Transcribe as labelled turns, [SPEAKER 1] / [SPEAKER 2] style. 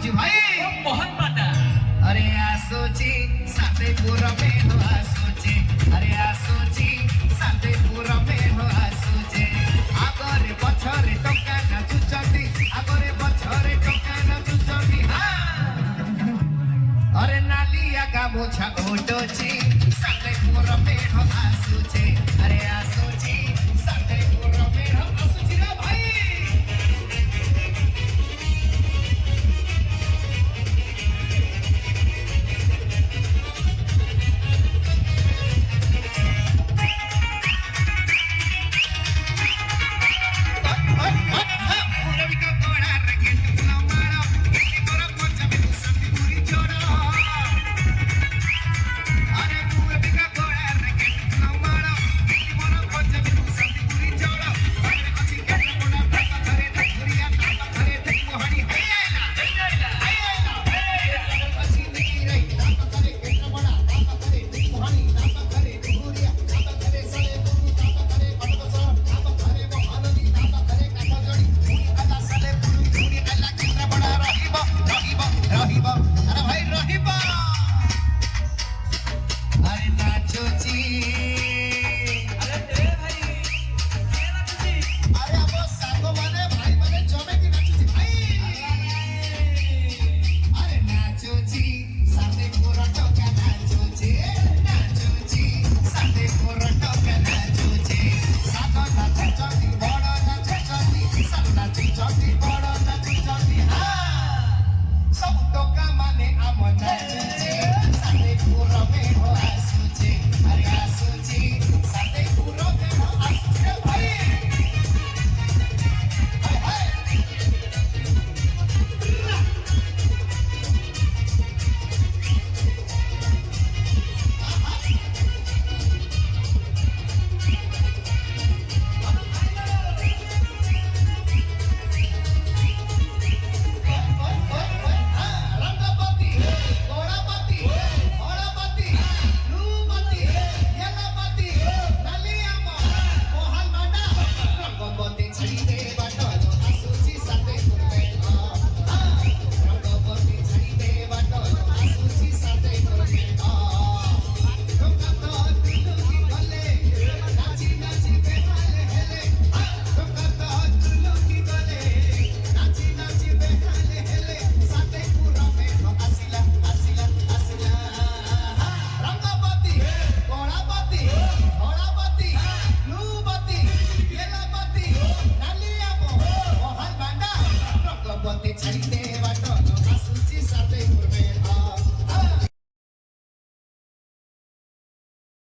[SPEAKER 1] आसुची भाई
[SPEAKER 2] मोहन बाटा
[SPEAKER 1] अरे आसुची सातेपुर में हो आसुची अरे आसुची सातेपुर में हो आसुची आगरे पछरे टका नाचुचंती आगरे पछरे टका नाचुचंती अरे नालिया गामोछा घोटोची सातेपुर में हो आसुची अरे आसुची सातेपुर में हो आसुची रे भाई छाड़ी दे बाटो आसुची